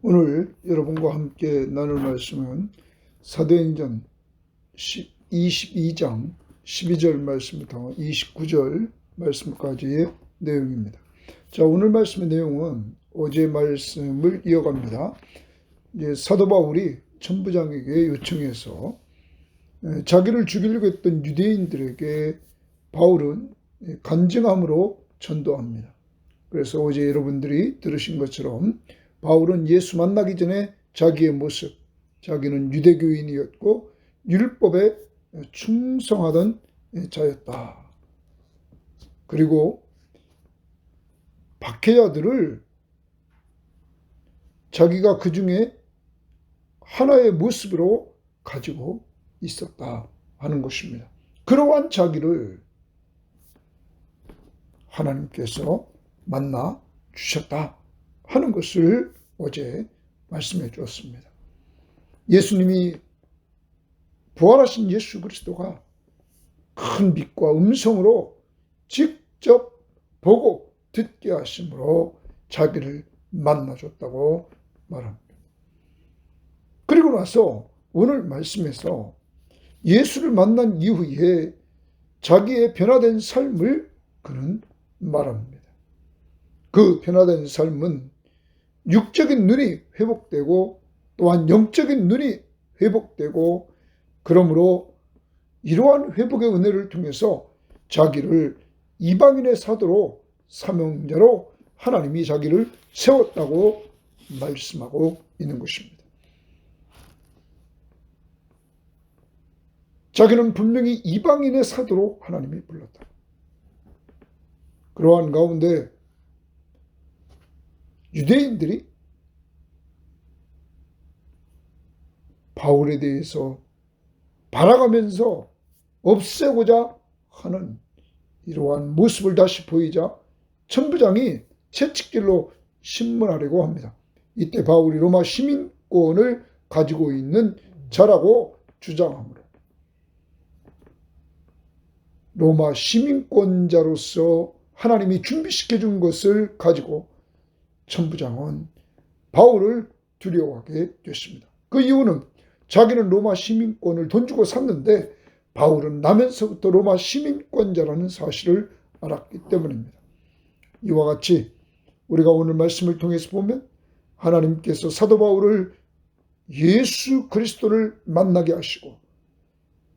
오늘 여러분과 함께 나눌 말씀은 사도행전 22장 12절 말씀부터 29절 말씀까지의 내용입니다. 자, 오늘 말씀의 내용은 어제 말씀을 이어갑니다. 사도 바울이 천부장에게 요청해서 자기를 죽이려고 했던 유대인들에게 바울은 간증함으로 전도합니다. 그래서 어제 여러분들이 들으신 것처럼 바울은 예수 만나기 전에 자기의 모습, 자기는 유대교인이었고 율법에 충성하던 자였다. 그리고 박해자들을 자기가 그 중에 하나의 모습으로 가지고 있었다 하는 것입니다. 그러한 자기를 하나님께서 만나 주셨다 하는 것을 어제 말씀해 주었습니다. 예수님이 부활하신 예수 그리스도가 큰 빛과 음성으로 직접 보고 듣게 하심으로 자기를 만나줬다고 말합니다. 그리고 나서 오늘 말씀에서 예수를 만난 이후에 자기의 변화된 삶을 그는 말합니다. 그 변화된 삶은 육적인 눈이 회복되고 또한 영적인 눈이 회복되고, 그러므로 이러한 회복의 은혜를 통해서 자기를 이방인의 사도로, 사명자로 하나님이 자기를 세웠다고 말씀하고 있는 것입니다. 자기는 분명히 이방인의 사도로 하나님이 불렀다. 그러한 가운데 유대인들이 바울에 대해서 바라가면서 없애고자 하는 이러한 모습을 다시 보이자 천부장이 채찍질로 신문하려고 합니다. 이때 바울이 로마 시민권을 가지고 있는 자라고 주장하므로 로마 시민권자로서 하나님이 준비시켜 준 것을 가지고 천부장은 바울을 두려워하게 됐습니다. 그 이유는 자기는 로마 시민권을 돈 주고 샀는데 바울은 나면서부터 로마 시민권자라는 사실을 알았기 때문입니다. 이와 같이 우리가 오늘 말씀을 통해서 보면 하나님께서 사도 바울을 예수 그리스도를 만나게 하시고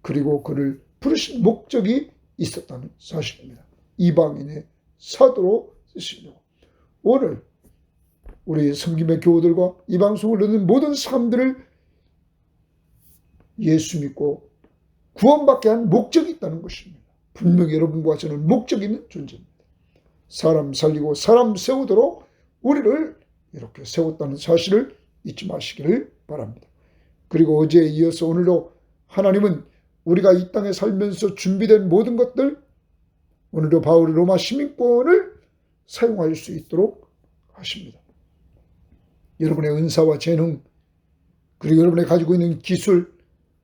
그리고 그를 부르신 목적이 있었다는 사실입니다. 이방인의 사도로 쓰시려고. 오늘 우리 섬김의 교우들과 이 방송을 듣는 모든 사람들을 예수 믿고 구원받게 한 목적이 있다는 것입니다. 분명히 여러분과 저는 목적이 있는 존재입니다. 사람 살리고 사람 세우도록 우리를 이렇게 세웠다는 사실을 잊지 마시기를 바랍니다. 그리고 어제에 이어서 오늘도 하나님은 우리가 이 땅에 살면서 준비된 모든 것들, 오늘도 바울의 로마 시민권을 사용할 수 있도록 하십니다. 여러분의 은사와 재능, 그리고 여러분이 가지고 있는 기술,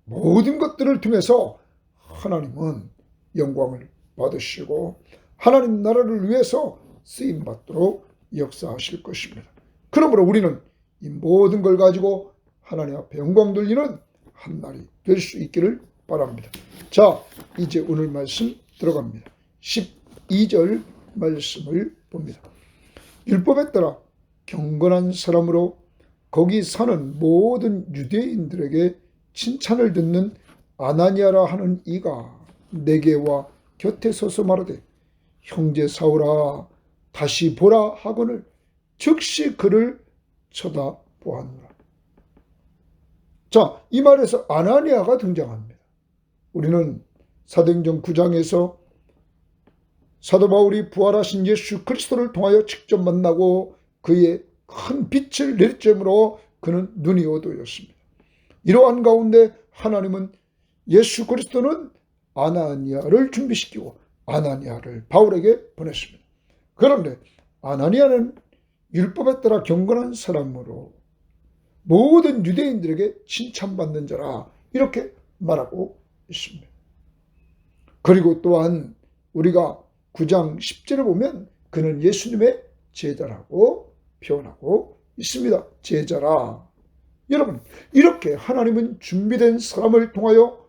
모든 것들을 통해서 하나님은 영광을 받으시고 하나님 나라를 위해서 쓰임받도록 역사하실 것입니다. 그러므로 우리는 이 모든 걸 가지고 하나님 앞에 영광 돌리는 한 날이 될 수 있기를 바랍니다. 자, 이제 오늘 말씀 들어갑니다. 12절 말씀을 봅니다. 율법에 따라 경건한 사람으로 거기 사는 모든 유대인들에게 칭찬을 듣는 아나니아라 하는 이가 내게 와 곁에 서서 말하되 형제 사울아 다시 보라 하거늘 즉시 그를 쳐다보았노라. 자, 이 말에서 아나니아가 등장합니다. 우리는 사도행전 9장에서 사도 바울이 부활하신 예수 그리스도를 통하여 직접 만나고 그의 큰 빛을 내리쬐므로 그는 눈이 어두워졌습니다. 이러한 가운데 하나님은 예수 그리스도는 아나니아를 준비시키고 아나니아를 바울에게 보냈습니다. 그런데 아나니아는 율법에 따라 경건한 사람으로 모든 유대인들에게 칭찬받는 자라 이렇게 말하고 있습니다. 그리고 또한 우리가 9장 10절에 보면 그는 예수님의 제자라고 표현하고 있습니다. 제자라. 여러분, 이렇게 하나님은 준비된 사람을 통하여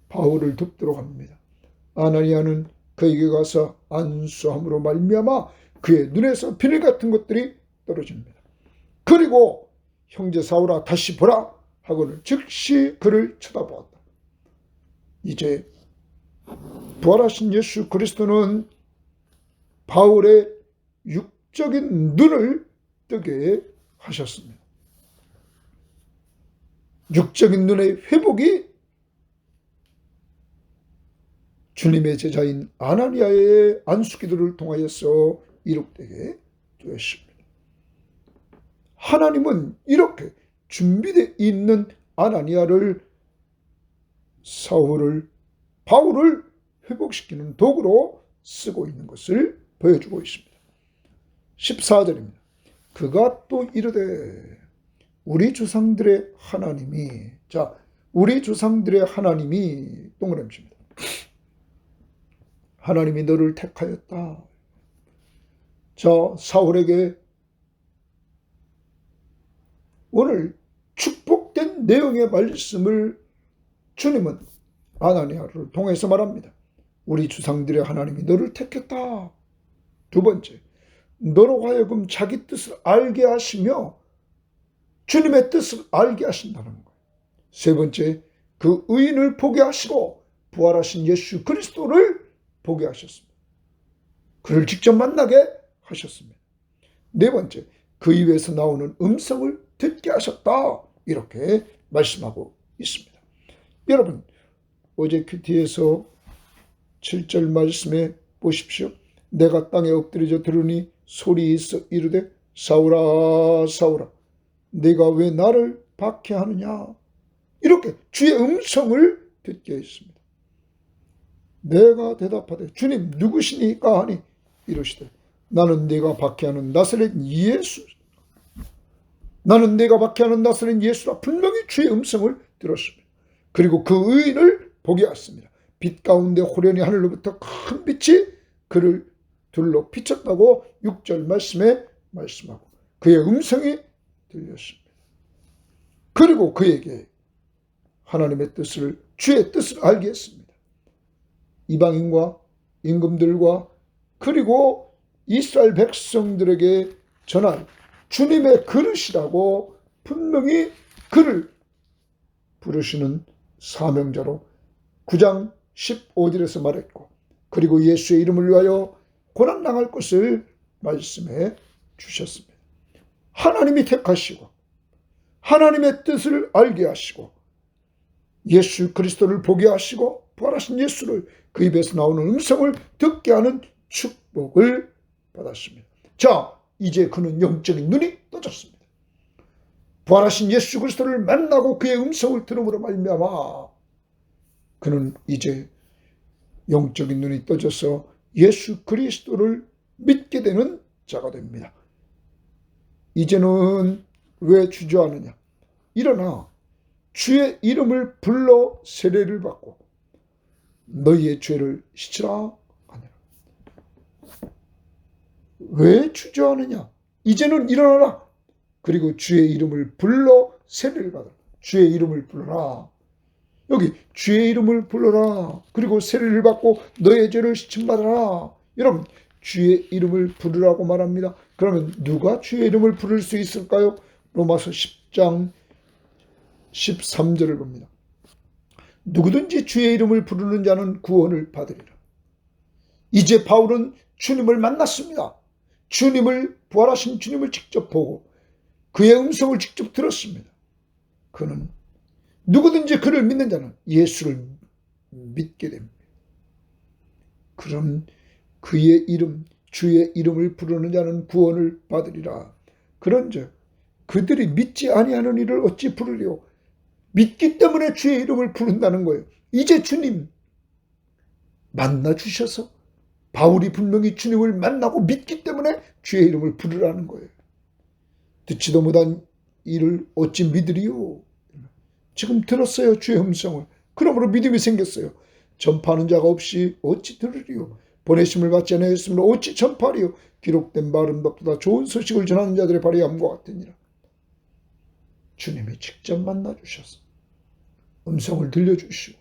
바울을 돕도록 합니다. 아나니아는 그에게 가서 안수함으로 말미암아 그의 눈에서 비늘 같은 것들이 떨어집니다. 그리고 형제 사울아 다시 보라 하고는 즉시 그를 쳐다보았다. 이제 부활하신 예수 그리스도는 바울의 육적인 눈을 뜨게 하셨습니다. 육적인 눈의 회복이 주님의 제자인 아나니아의 안수기도를 통하여서 이룩되게 되었습니다. 하나님은 이렇게 준비되어 있는 아나니아를 바울을 회복시키는 도구로 쓰고 있는 것을 보여주고 있습니다. 14절입니다. 그가 또 이르되 우리 조상들의 하나님이 동그라미입니다. 하나님이 너를 택하였다. 사울에게 오늘 축복된 내용의 말씀을 주님은 아나니아를 통해서 말합니다. 우리 조상들의 하나님이 너를 택했다. 두 번째, 너로 하여금 자기 뜻을 알게 하시며 주님의 뜻을 알게 하신다는 거예요. 세 번째, 그 의인을 보게 하시고 부활하신 예수 그리스도를 보게 하셨습니다. 그를 직접 만나게 하셨습니다. 네 번째, 그 입에서 나오는 음성을 듣게 하셨다. 이렇게 말씀하고 있습니다. 여러분, 어제 큐티에서 7절 말씀에 보십시오. 내가 땅에 엎드려져 들으니 소리 있어 이르되 사울아 사울아 네가 왜 나를 박해하느냐. 이렇게 주의 음성을 듣게 했습니다. 내가 대답하되 주님 누구시니까 하니 이르시되 나는 네가 박해하는 나사렛 예수라. 분명히 주의 음성을 들었습니다. 그리고 그 의인을 보게 하였습니다. 빛 가운데 호련히 하늘로부터 큰 빛이 그를 둘러 비쳤다고 6절 말씀에 말씀하고 그의 음성이 들렸습니다. 그리고 그에게 하나님의 뜻을, 주의 뜻을 알게 했습니다. 이방인과 임금들과 그리고 이스라엘 백성들에게 전할 주님의 그릇이라고 분명히 그를 부르시는 사명자로 9장 15절에서 말했고, 그리고 예수의 이름을 위하여 고난당할 것을 말씀해 주셨습니다. 하나님이 택하시고 하나님의 뜻을 알게 하시고 예수 그리스도를 보게 하시고 부활하신 예수를 그 입에서 나오는 음성을 듣게 하는 축복을 받았습니다. 자, 이제 그는 영적인 눈이 떠졌습니다. 부활하신 예수 그리스도를 만나고 그의 음성을 들음으로 말미암아 그는 이제 영적인 눈이 떠져서 예수 그리스도를 믿게 되는 자가 됩니다. 이제는 왜 주저하느냐. 일어나 주의 이름을 불러 세례를 받고 너희의 죄를 씻으라 하니라. 왜 주저하느냐. 이제는 일어나라. 그리고 주의 이름을 불러 세례를 받으라. 주의 이름을 불러라. 여기 주의 이름을 불러라. 그리고 세례를 받고 너의 죄를 씻음받아라. 여러분, 주의 이름을 부르라고 말합니다. 그러면 누가 주의 이름을 부를 수 있을까요? 로마서 10장 13절을 봅니다. 누구든지 주의 이름을 부르는 자는 구원을 받으리라. 이제 바울은 주님을 만났습니다. 부활하신 주님을 직접 보고 그의 음성을 직접 들었습니다. 그는 누구든지 그를 믿는 자는 예수를 믿게 됩니다. 그럼 그의 이름, 주의 이름을 부르는 자는 구원을 받으리라. 그런즉 그들이 믿지 아니하는 이를 어찌 부르리요. 믿기 때문에 주의 이름을 부른다는 거예요. 이제 주님 만나 주셔서 바울이 분명히 주님을 만나고 믿기 때문에 주의 이름을 부르라는 거예요. 듣지도 못한 이를 어찌 믿으리요. 지금 들었어요, 주의 음성을. 그러므로 믿음이 생겼어요. 전파하는 자가 없이 어찌 들으리요. 보내심을 받지 아니하였으므로 어찌 전파하리요. 기록된 바른 법보다 좋은 소식을 전하는 자들의 발이 암과 같으니라. 주님이 직접 만나주셔서 음성을 들려주시고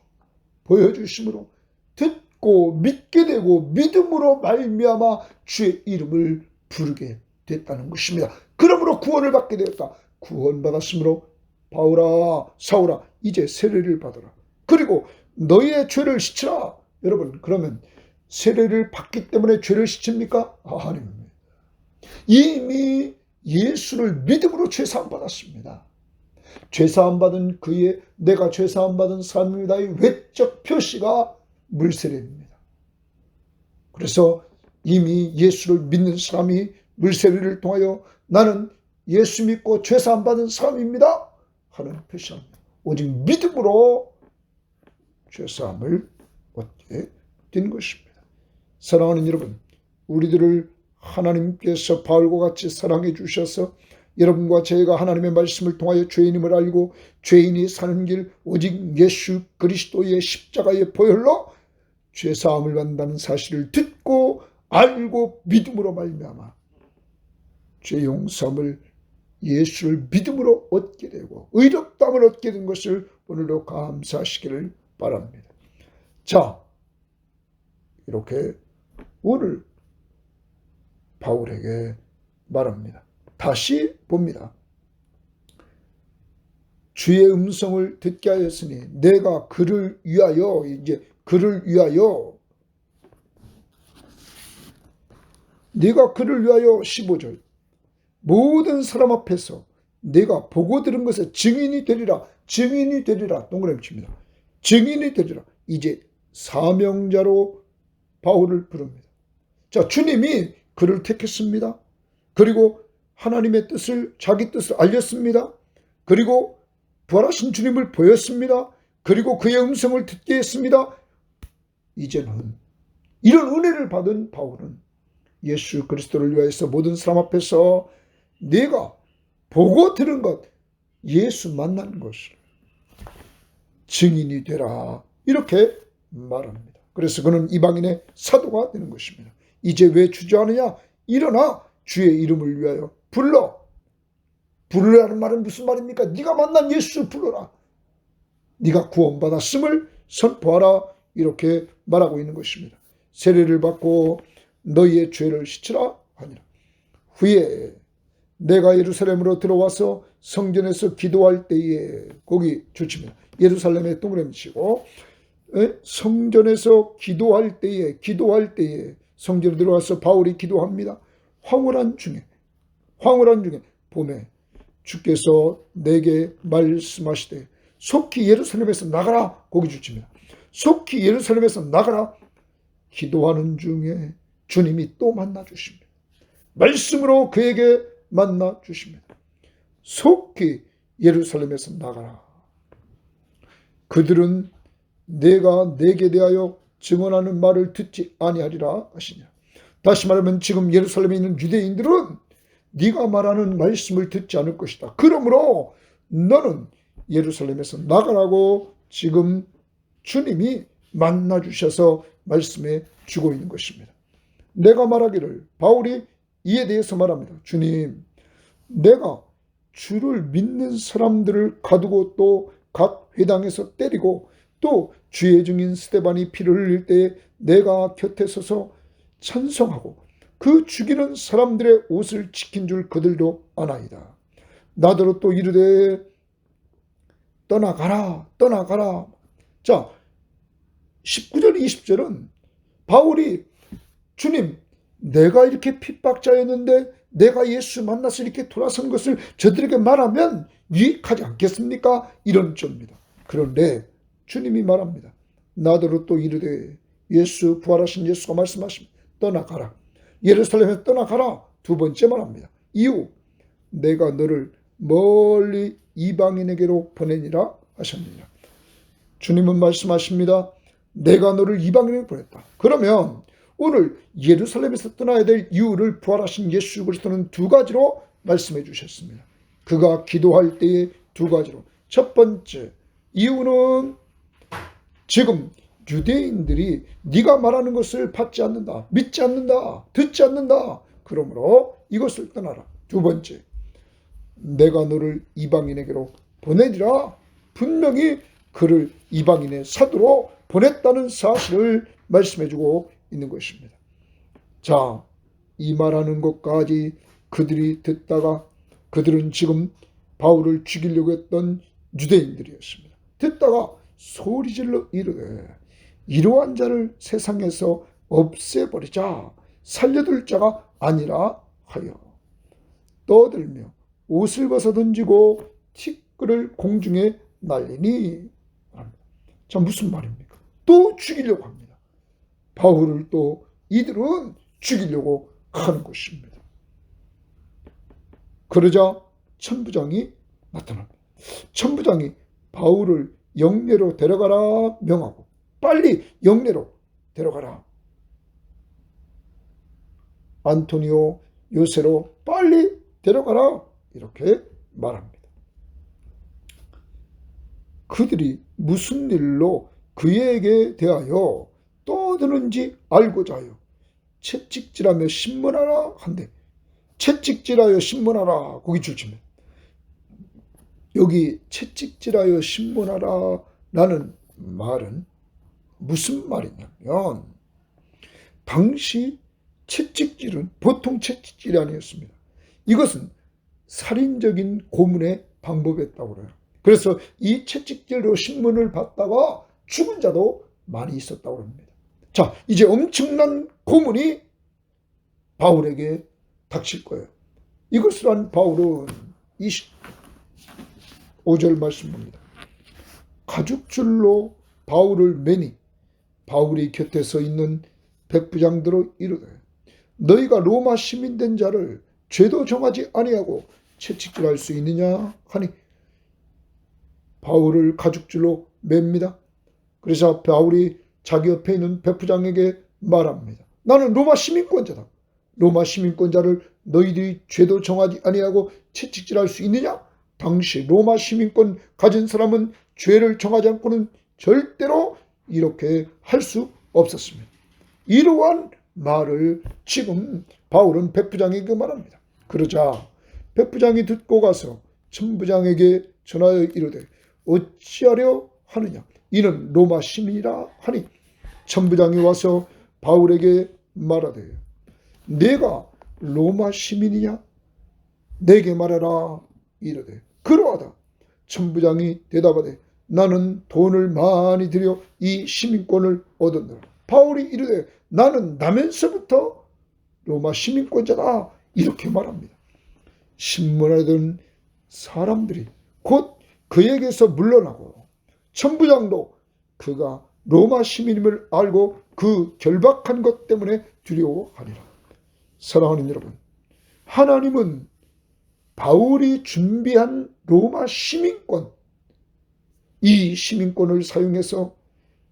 보여주심으로 듣고 믿게 되고 믿음으로 말미암아 주의 이름을 부르게 됐다는 것입니다. 그러므로 구원을 받게 되었다. 구원받았으므로 바울아 사울아 이제 세례를 받아라. 그리고 너희의 죄를 씻으라. 여러분, 그러면 세례를 받기 때문에 죄를 씻습니까? 아닙니다. 이미 예수를 믿음으로 죄사함 받았습니다. 죄사함 받은 그의 내가 죄사함 받은 사람입니다의 외적 표시가 물세례입니다. 그래서 이미 예수를 믿는 사람이 물세례를 통하여 나는 예수 믿고 죄사함 받은 사람입니다 하는 표시합니다. 오직 믿음으로 죄사함을 얻게 된 것입니다. 사랑하는 여러분, 우리들을 하나님께서 바울과 같이 사랑해 주셔서 여러분과 저희가 하나님의 말씀을 통하여 죄인임을 알고 죄인이 사는 길 오직 예수 그리스도의 십자가의 보혈로 죄사함을 받는다는 사실을 듣고 알고 믿음으로 말미암아 죄 용서함을 예수를 믿음으로 얻게 되고 의롭다함을 얻게 된 것을 오늘도 감사하시기를 바랍니다. 자, 이렇게 오늘 바울에게 말합니다. 다시 봅니다. 주의 음성을 듣게 하였으니 내가 그를 위하여 네가 그를 위하여 15절 모든 사람 앞에서 내가 보고 들은 것에 증인이 되리라. 동그라미 칩니다. 증인이 되리라. 이제 사명자로 바울을 부릅니다. 자, 주님이 그를 택했습니다. 그리고 하나님의 뜻을 자기 뜻을 알렸습니다. 그리고 부활하신 주님을 보였습니다. 그리고 그의 음성을 듣게 했습니다. 이제는 이런 은혜를 받은 바울은 예수 그리스도를 위하여서 모든 사람 앞에서 내가 보고 들은 것, 예수 만난 것을 증인이 되라 이렇게 말합니다. 그래서 그는 이방인의 사도가 되는 것입니다. 이제 왜 주저하느냐? 일어나 주의 이름을 위하여 부르라는 말은 무슨 말입니까? 네가 만난 예수 불러라. 네가 구원받았음을 선포하라 이렇게 말하고 있는 것입니다. 세례를 받고 너희의 죄를 씻으라 하니라. 후에 내가 예루살렘으로 들어와서 성전에서 기도할 때에 거기 좋습니다. 예루살렘에 동그라미 치고 성전에서 기도할 때에 성전에 들어와서 바울이 기도합니다. 황홀한 중에 봄에 주께서 내게 말씀하시되 속히 예루살렘에서 나가라. 거기 주십니다. 속히 예루살렘에서 나가라. 기도하는 중에 주님이 또 만나 주십니다. 말씀으로 그에게 만나 주십니다. 속히 예루살렘에서 나가라. 그들은 내가 내게 대하여 증언하는 말을 듣지 아니하리라 하시냐. 다시 말하면 지금 예루살렘에 있는 유대인들은 네가 말하는 말씀을 듣지 않을 것이다. 그러므로 너는 예루살렘에서 나가라고 지금 주님이 만나 주셔서 말씀해 주고 있는 것입니다. 내가 말하기를 바울이 이에 대해서 말합니다. 주님, 내가 주를 믿는 사람들을 가두고 또 각 회당에서 때리고 또 주의 증인 스데반이 피를 흘릴 때에 내가 곁에 서서 찬송하고 그 죽이는 사람들의 옷을 지킨 줄 그들도 아나이다. 나더러 또 이르되 떠나가라. 자, 19절 20절은 바울이 주님, 내가 이렇게 핍박자였는데 내가 예수 만나서 이렇게 돌아선 것을 저들에게 말하면 유익하지 않겠습니까? 이런 점입니다. 그런데 주님이 말합니다. 나더러 또 이르되 예수 부활하신 예수가 말씀하십니다. 떠나가라. 예루살렘에 떠나가라. 두 번째 말합니다. 이후 내가 너를 멀리 이방인에게로 보내니라 하셨느니라. 주님은 말씀하십니다. 내가 너를 이방인에게 보냈다. 그러면 오늘 예루살렘에서 떠나야 될 이유를 부활하신 예수 그리스도는 두 가지로 말씀해 주셨습니다. 그가 기도할 때에 두 가지로. 첫 번째 이유는 지금 유대인들이 네가 말하는 것을 받지 않는다, 믿지 않는다, 듣지 않는다. 그러므로 이것을 떠나라. 두 번째, 내가 너를 이방인에게로 보내리라. 분명히 그를 이방인의 사도로 보냈다는 사실을 말씀해주고 있는 것입니다. 자, 이 말하는 것까지 그들이 듣다가 그들은 지금 바울을 죽이려고 했던 유대인들이었습니다. 듣다가 소리질러 이르되 이러한 자를 세상에서 없애버리자, 살려둘 자가 아니라 하여 떠들며 옷을 벗어 던지고 티끌을 공중에 날리니. 자, 무슨 말입니까? 또 죽이려고 합니다. 바울을 또 이들은 죽이려고 하는 것입니다. 그러자 천부장이 나타납니다. 천부장이 바울을 영내로 데려가라 명하고, 빨리 영내로 데려가라. 안토니오 요새로 빨리 데려가라. 이렇게 말합니다. 그들이 무슨 일로 그에게 대하여 떠드는지 알고자 하여 채찍질하며 신문하라 한데, 채찍질하여 신문하라 거기 줄칩니다. 여기 채찍질하여 신문하라 라는 말은 무슨 말이냐면, 당시 채찍질은 보통 채찍질이 아니었습니다. 이것은 살인적인 고문의 방법이었다고 그래요. 그래서 이 채찍질로 신문을 받다가 죽은 자도 많이 있었다고 합니다. 자, 이제 엄청난 고문이 바울에게 닥칠 거예요. 이것을 한 바울은 25절 말씀 봅니다. 가죽줄로 바울을 매니 바울이 곁에 서 있는 백부장들로 이르되 너희가 로마 시민 된 자를 죄도 정하지 아니하고 채찍질할 수 있느냐 하니, 바울을 가죽줄로 맵니다. 그래서 바울이 자기 옆에 있는 백부장에게 말합니다. 나는 로마 시민권자다. 로마 시민권자를 너희들이 죄도 정하지 아니하고 채찍질할 수 있느냐? 당시 로마 시민권 가진 사람은 죄를 정하지 않고는 절대로 이렇게 할 수 없었습니다. 이러한 말을 지금 바울은 백부장에게 말합니다. 그러자 백부장이 듣고 가서 천부장에게 전하여 이르되 어찌하려 하느냐, 이는 로마 시민이라 하니, 천부장이 와서 바울에게 말하되 내가 로마 시민이냐? 내게 말하라 이르되 그러하다. 천부장이 대답하되 나는 돈을 많이 들여 이 시민권을 얻었노라. 바울이 이르되 나는 나면서부터 로마 시민권자다 이렇게 말합니다. 신문하던 사람들이 곧 그에게서 물러나고, 천부장도 그가 로마 시민임을 알고 그 결박한 것 때문에 두려워하리라. 사랑하는 여러분, 하나님은 바울이 준비한 로마 시민권, 이 시민권을 사용해서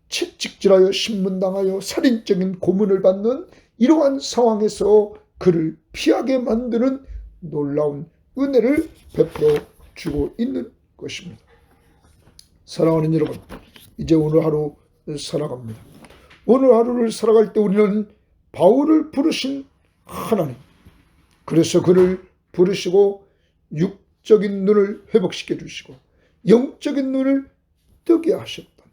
채찍질하여 신문당하여 살인적인 고문을 받는 이러한 상황에서 그를 피하게 만드는 놀라운 은혜를 베풀어 주고 있는 것입니다. 사랑하는 여러분, 이제 오늘 하루 살아갑니다. 오늘 하루를 살아갈 때 우리는 바울을 부르신 하나님, 그래서 그를 부르시고 육적인 눈을 회복시켜 주시고 영적인 눈을 뜨게 하셨던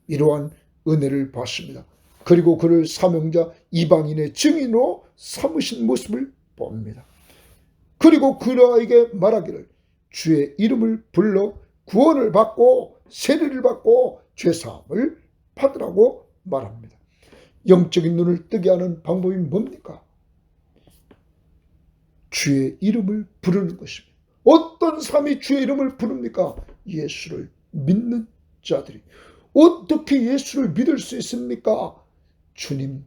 이러한 은혜를 받습니다. 그리고 그를 사명자 이방인의 증인으로 삼으신 모습을 봅니다. 그리고 그에게 말하기를 주의 이름을 불러 구원을 받고 세례를 받고 죄사함을 받으라고 말합니다. 영적인 눈을 뜨게 하는 방법이 뭡니까? 주의 이름을 부르는 것입니다. 어떤 사람이 주의 이름을 부릅니까? 예수를 믿는 자들이. 어떻게 예수를 믿을 수 있습니까? 주님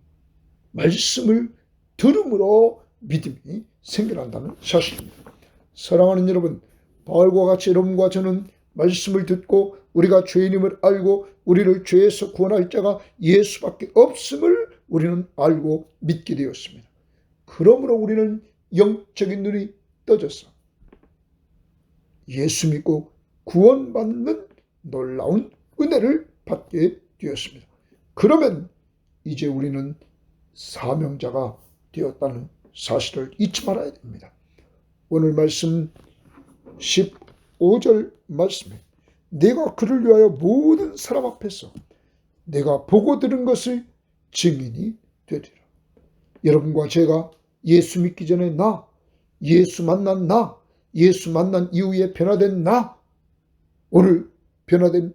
말씀을 들음으로 믿음이 생겨난다는 사실입니다. 사랑하는 여러분, 바울과 같이 여러분과 저는 말씀을 듣고 우리가 죄인임을 알고 우리를 죄에서 구원할 자가 예수밖에 없음을 우리는 알고 믿게 되었습니다. 그러므로 우리는 영적인 눈이 떠져서 예수 믿고 구원받는 놀라운 은혜를 받게 되었습니다. 그러면 이제 우리는 사명자가 되었다는 사실을 잊지 말아야 됩니다. 오늘 말씀 15절 말씀에 내가 그를 위하여 모든 사람 앞에서 내가 보고 들은 것을 증인이 되리라. 여러분과 제가 예수 믿기 전에 예수 만난 예수 만난 이후에 변화된 오늘 변화된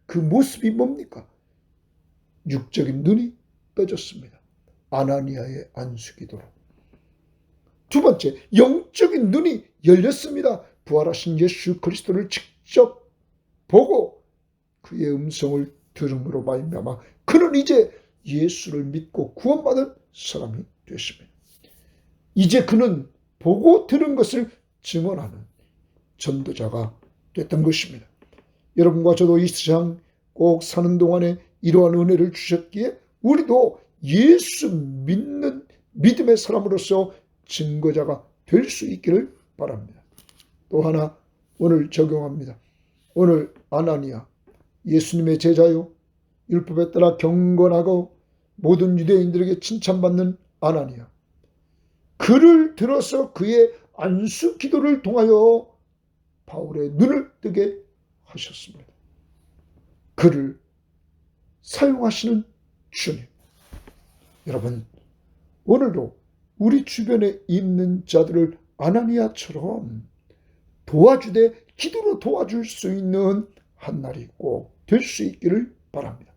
그 모습이 뭡니까? 육적인 눈이 떠졌습니다. 아나니아의 안수기도로. 두 번째, 영적인 눈이 열렸습니다. 부활하신 예수 그리스도를 직접 보고 그의 음성을 들음으로 말미암아 그는 이제 예수를 믿고 구원받은 사람이 되었습니다. 이제 그는 보고 들은 것을 증언하는 전도자가 됐던 것입니다. 여러분과 저도 이 세상 꼭 사는 동안에 이러한 은혜를 주셨기에 우리도 예수 믿는 믿음의 사람으로서 증거자가 될 수 있기를 바랍니다. 또 하나 오늘 적용합니다. 오늘 아나니아 예수님의 제자요, 율법에 따라 경건하고 모든 유대인들에게 칭찬받는 아나니아, 그를 들어서 그의 안수 기도를 통하여 바울의 눈을 뜨게 하셨습니다. 그를 사용하시는 주님. 여러분, 오늘도 우리 주변에 있는 자들을 아나니아처럼 도와주되 기도로 도와줄 수 있는 한 날이 꼭 될 수 있기를 바랍니다.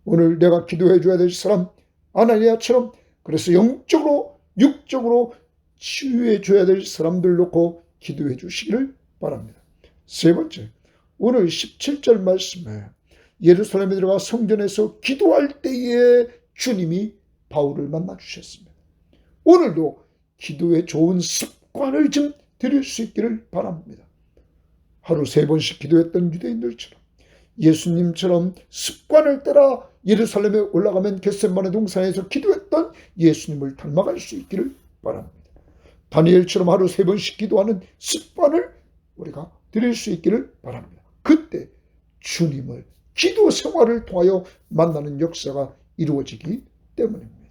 오늘 내가 기도해 줘야 될 사람 아나니아처럼, 그래서 영적으로 육적으로 치유해 줘야 될 사람들 놓고 기도해 주시기를 바랍니다. 세 번째, 오늘 17절 말씀에 예루살렘에 들어가 성전에서 기도할 때에 주님이 바울을 만나 주셨습니다. 오늘도 기도의 좋은 습관을 좀 들일 수 있기를 바랍니다. 하루 3번씩 기도했던 유대인들처럼, 예수님처럼 습관을 따라 예루살렘에 올라가면 겟세마네 동산에서 기도했던 예수님을 닮아갈 수 있기를 바랍니다. 다니엘처럼 하루 3번씩 기도하는 습관을 우리가 들일 수 있기를 바랍니다. 그때 주님을 기도 생활을 통하여 만나는 역사가 이루어지기 때문입니다.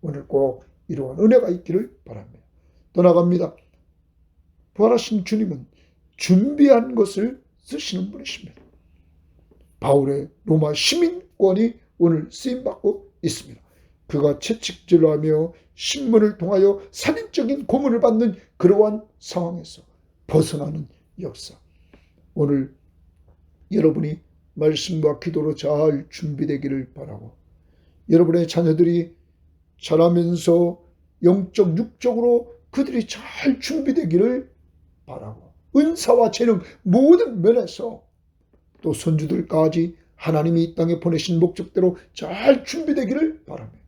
오늘 꼭 이러한 은혜가 있기를 바랍니다. 또 나갑니다. 부활하신 주님은 준비한 것을 쓰시는 분이십니다. 바울의 로마 시민권이 오늘 쓰임받고 있습니다. 그가 채찍질을 하며 신문을 통하여 살인적인 고문을 받는 그러한 상황에서 벗어나는 역사. 오늘 여러분이 말씀과 기도로 잘 준비되기를 바라고, 여러분의 자녀들이 자라면서 영적 육적으로 그들이 잘 준비되기를 바라고, 은사와 재능 모든 면에서 또 손주들까지 하나님이 이 땅에 보내신 목적대로 잘 준비되기를 바랍니다.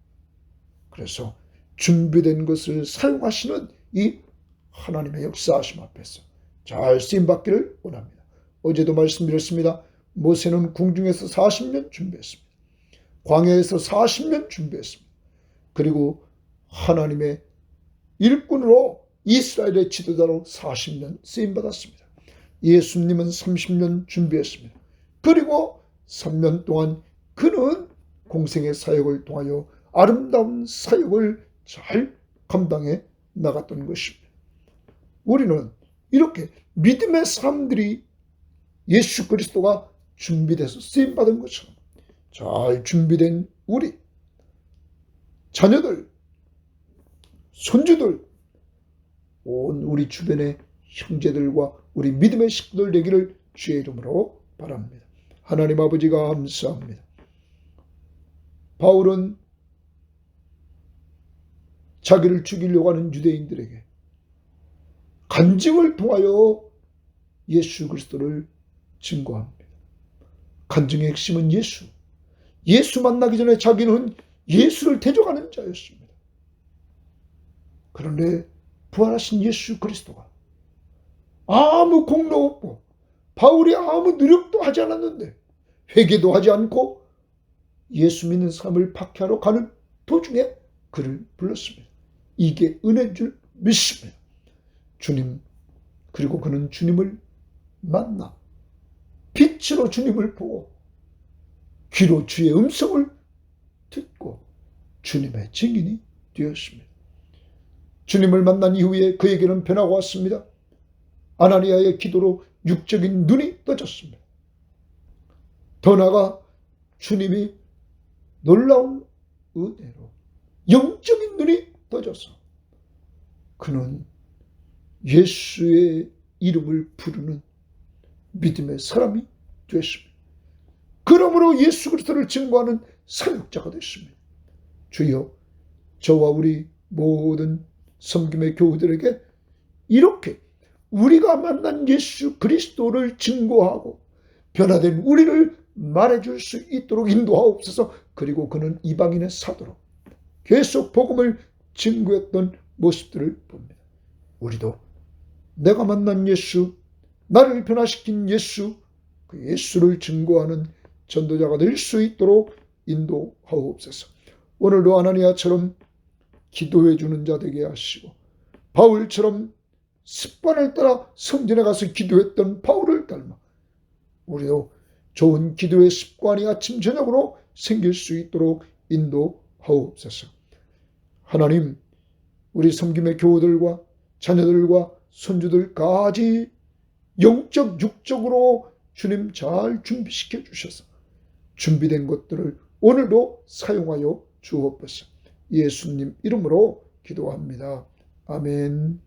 그래서 준비된 것을 사용하시는 이 하나님의 역사하심 앞에서 잘 쓰임받기를 원합니다. 어제도 말씀드렸습니다. 모세는 궁중에서 40년 준비했습니다. 광야에서 40년 준비했습니다. 그리고 하나님의 일꾼으로 이스라엘의 지도자로 40년 쓰임받았습니다. 예수님은 30년 준비했습니다. 그리고 3년 동안 그는 공생의 사역을 통하여 아름다운 사역을 잘 감당해 나갔던 것입니다. 우리는 이렇게 믿음의 사람들이 예수 그리스도가 준비돼서 쓰임받은 것처럼 잘 준비된 우리 자녀들, 손주들, 온 우리 주변의 형제들과 우리 믿음의 식구들 되기를 주의 이름으로 바랍니다. 하나님 아버지가 감사합니다. 바울은 자기를 죽이려고 하는 유대인들에게 간증을 통하여 예수 그리스도를 증거합니다. 간증의 핵심은 예수 만나기 전에 자기는 예수를 대적하는 자였습니다. 그런데 부활하신 예수 그리스도가 아무 공로 없고 바울이 아무 노력도 하지 않았는데, 회개도 하지 않고 예수 믿는 사람을 박해하러 가는 도중에 그를 불렀습니다. 이게 은혜인 줄 믿습니다. 주님, 그리고 그는 주님을 만나 빛으로 주님을 보고 귀로 주의 음성을 듣고 주님의 증인이 되었습니다. 주님을 만난 이후에 그에게는 변화가 왔습니다. 아나니아의 기도로 육적인 눈이 떠졌습니다. 더 나아가 주님이 놀라운 은혜로 영적인 눈이 떠져서 그는 예수의 이름을 부르는 믿음의 사람이 되었습니다. 그러므로 예수 그리스도를 증거하는 사역자가 됐습니다. 주여, 저와 우리 모든 섬김의 교우들에게 이렇게 우리가 만난 예수 그리스도를 증거하고 변화된 우리를 말해줄 수 있도록 인도하옵소서. 그리고 그는 이방인의 사도로 계속 복음을 증거했던 모습들을 봅니다. 우리도 내가 만난 예수, 나를 변화시킨 예수, 그 예수를 증거하는 전도자가 될 수 있도록 인도하옵소서. 오늘도 아나니아처럼 기도해 주는 자 되게 하시고, 바울처럼 습관을 따라 성전에 가서 기도했던 바울을 닮아 우리도 좋은 기도의 습관이 아침 저녁으로 생길 수 있도록 인도하옵소서. 하나님, 우리 섬김의 교우들과 자녀들과 손주들까지 영적 육적으로 주님 잘 준비시켜 주셔서 준비된 것들을 오늘도 사용하여 주옵소서. 예수님 이름으로 기도합니다. 아멘.